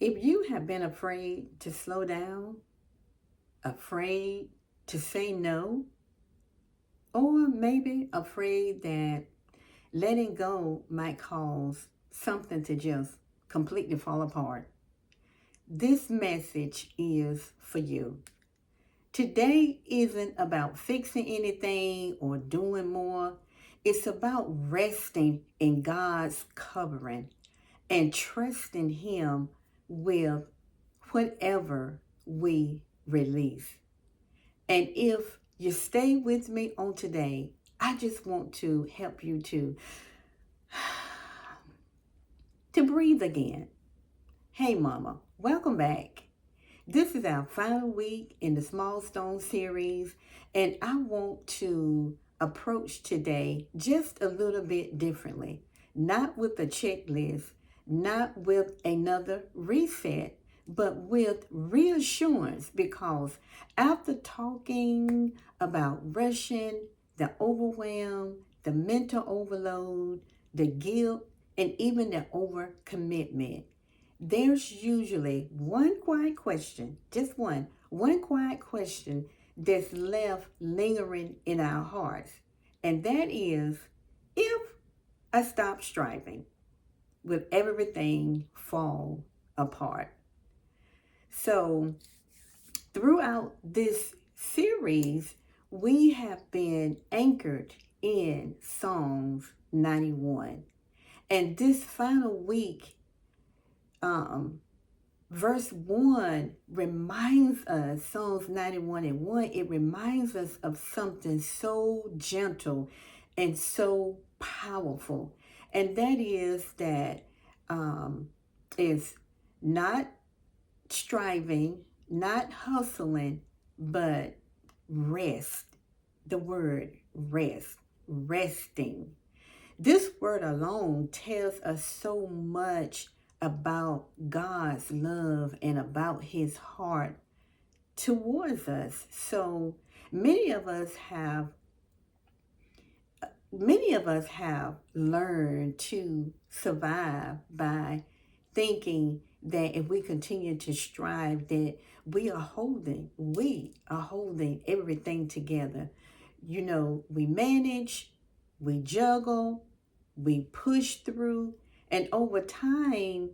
If you have been afraid to slow down, afraid to say no, or maybe afraid that letting go might cause something to just completely fall apart, this message is for you. Today isn't about fixing anything or doing more. It's about resting in God's covering and trusting Him with whatever we release. And if you stay with me on today, I just want to help you to breathe again. Hey mama, welcome back. This is our final week in the Small Stone series, and I want to approach today just a little bit differently. Not with a checklist, not with another reset, but with reassurance, because after talking about rushing, the overwhelm, the mental overload, the guilt, and even the overcommitment, there's usually one quiet question, just one quiet question that's left lingering in our hearts. And that is, if I stop striving, will everything fall apart? So, throughout this series, we have been anchored in Psalms 91. And this final week, um, verse 1 reminds us, Psalms 91 and 1, it reminds us of something so gentle and so powerful. And that is that is not striving, not hustling, but rest. The word rest, resting. This word alone tells us so much about God's love and about His heart towards us. So many of us have learned to survive by thinking that if we continue to strive, that we are holding everything together. You know, we manage, we juggle, we push through, and over time,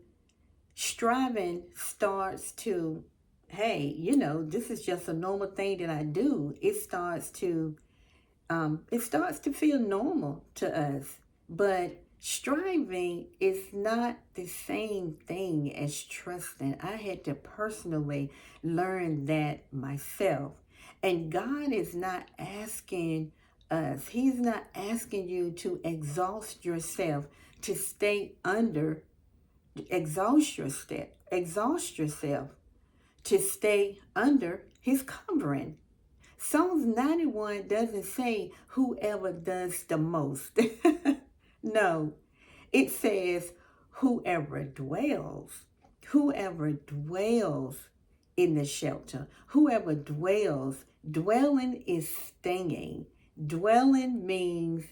striving starts to, hey, this is just a normal thing that I do. It starts to feel normal to us. But striving is not the same thing as trusting. I had to personally learn that myself. And God is not asking us, He's not asking you to exhaust yourself, to stay under, exhaust yourself to stay under His covering. Psalms 91 doesn't say whoever does the most. No, it says whoever dwells in the shelter, whoever dwells. Dwelling is staying. Dwelling means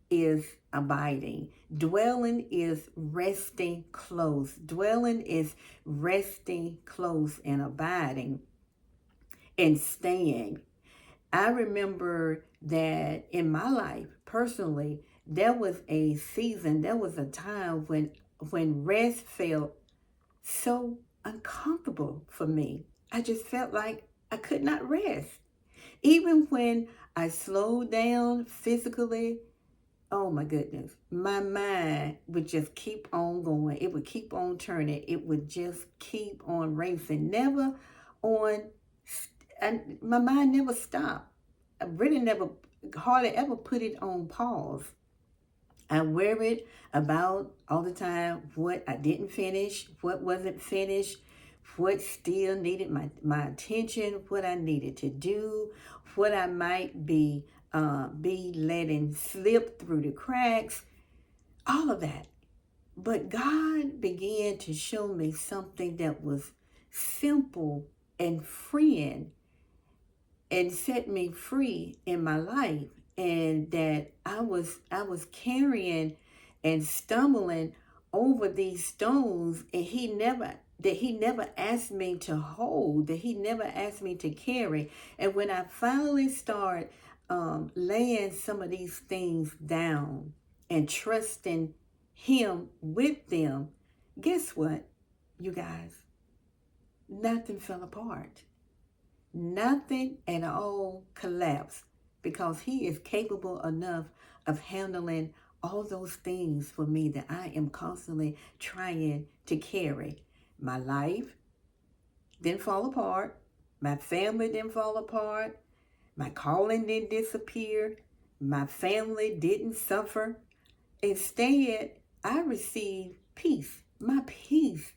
is abiding. Dwelling is resting close. Dwelling is resting close and abiding and staying. I remember that in my life, personally, there was a season, there was a time when rest felt so uncomfortable for me. I just felt like I could not rest. Even when I slowed down physically, oh my goodness, my mind would just keep on going. It would keep on turning. It would just keep on racing. Never on, and my mind never stopped. I really never, hardly ever put it on pause. I worried about all the time what I didn't finish, what wasn't finished, what still needed my attention, what I needed to do, what I might be letting slip through the cracks, all of that. But God began to show me something that was simple and freeing and set me free in my life, and that I was carrying and stumbling over these stones, and he never asked me to hold, that he never asked me to carry. And when I finally start laying some of these things down and trusting him with them, guess what, you guys? Nothing fell apart. Nothing at all collapsed, because he is capable enough of handling all those things for me that I am constantly trying to carry. My life didn't fall apart. My family didn't fall apart. My calling didn't disappear. My family didn't suffer. Instead, I received peace. My peace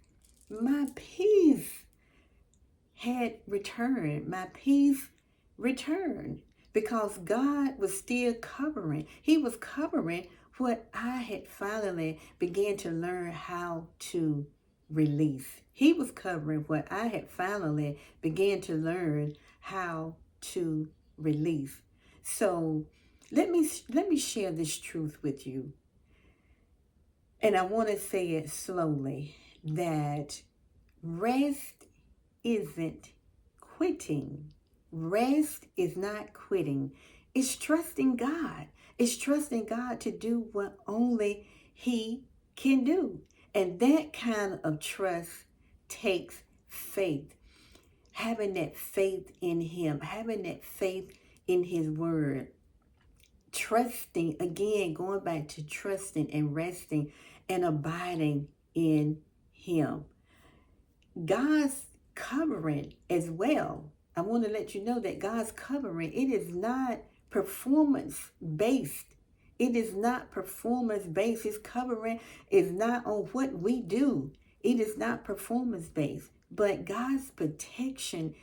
had returned. My peace returned, because God was still covering. He was covering what I had finally began to learn how to release. He was covering what I had finally began to learn how to release. So let me share this truth with you. And I want to say it slowly, that rest isn't quitting. Rest is not quitting. It's trusting God. It's trusting God to do what only He can do. And that kind of trust takes faith. Having that faith in Him, having that faith in His Word. Trusting, again, going back to trusting and resting and abiding in Him. God's covering as well. I want to let you know that God's covering, it is not performance based. It is not performance based. His covering is not on what we do. It is not performance based. But God's protection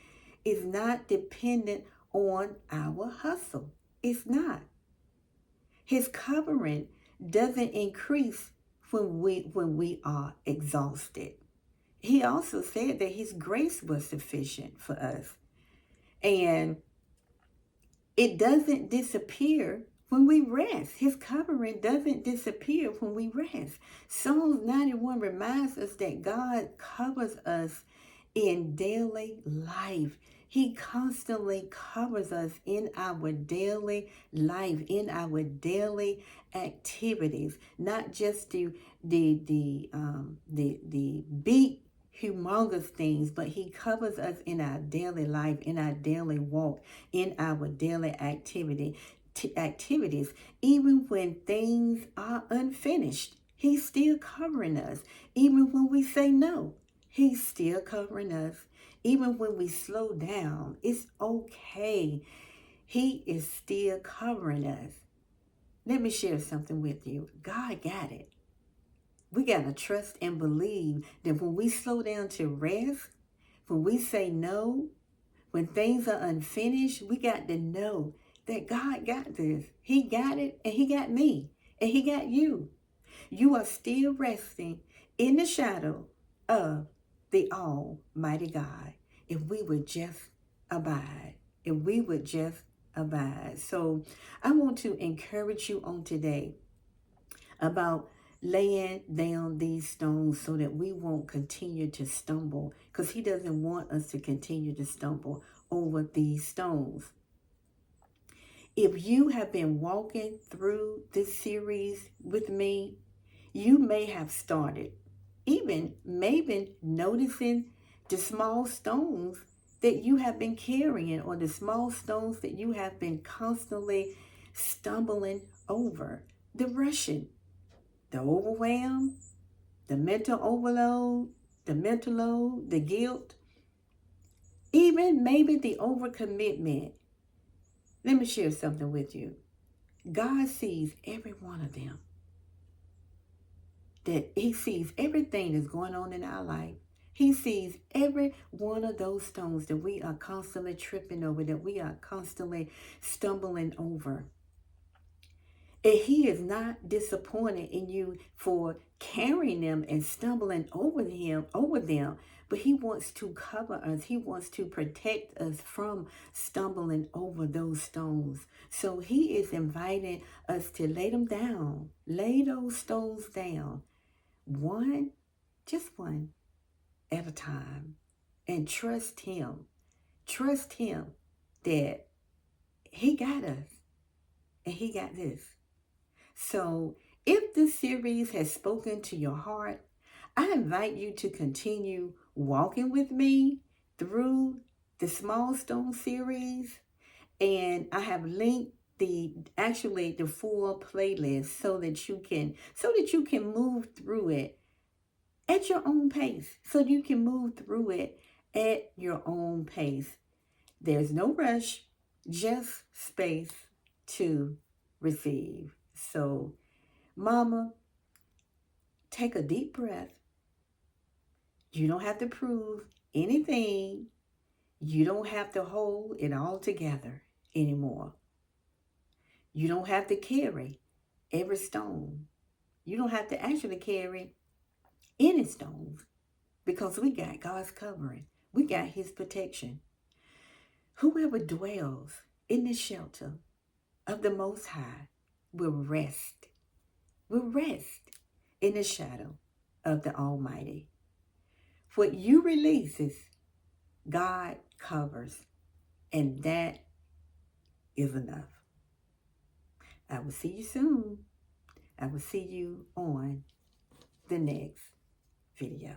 is not dependent on our hustle. It's not. His covering doesn't increase when we are exhausted. He also said that His grace was sufficient for us. And it doesn't disappear when we rest. His covering doesn't disappear when we rest. Psalms 91 reminds us that God covers us in daily life. He constantly covers us in our daily life, in our daily activities, not just the big humongous things, but He covers us in our daily life, in our daily walk, in our daily activities. Even when things are unfinished, He's still covering us. Even when we say no, He's still covering us. Even when we slow down, it's okay. He is still covering us. Let me share something with you. God got it. We got to trust and believe that when we slow down to rest, when we say no, when things are unfinished, we got to know that God got this. He got it, and He got me, and He got you. You are still resting in the shadow of the Almighty God. If we would just abide. If we would just abide. So I want to encourage you on today about laying down these stones so that we won't continue to stumble, because He doesn't want us to continue to stumble over these stones. If you have been walking through this series with me, you may have started even maybe noticing the small stones that you have been carrying, or the small stones that you have been constantly stumbling over. The rushing, the overwhelm, the mental overload, the mental load, the guilt, even maybe the overcommitment. Let me share something with you. God sees every one of them. That He sees everything that's going on in our life. He sees every one of those stones that we are constantly tripping over, that we are constantly stumbling over. And He is not disappointed in you for carrying them and stumbling over them, but He wants to cover us. He wants to protect us from stumbling over those stones. So He is inviting us to lay them down, lay those stones down one, just one at a time, and trust Him. Trust Him that He got us and He got this. So, if this series has spoken to your heart, I invite you to continue walking with me through the Small Stone series, and I have linked the full playlist so that you can move through it at your own pace. So you can move through it at your own pace. There's no rush, just space to receive. So, Mama, take a deep breath. You don't have to prove anything. You don't have to hold it all together anymore. You don't have to carry every stone. You don't have to actually carry any stones because we got God's covering. We got His protection. Whoever dwells in the shelter of the Most High will rest in the shadow of the Almighty. What you releases, God covers, and that is enough. I will see you soon. I will see you on the next video.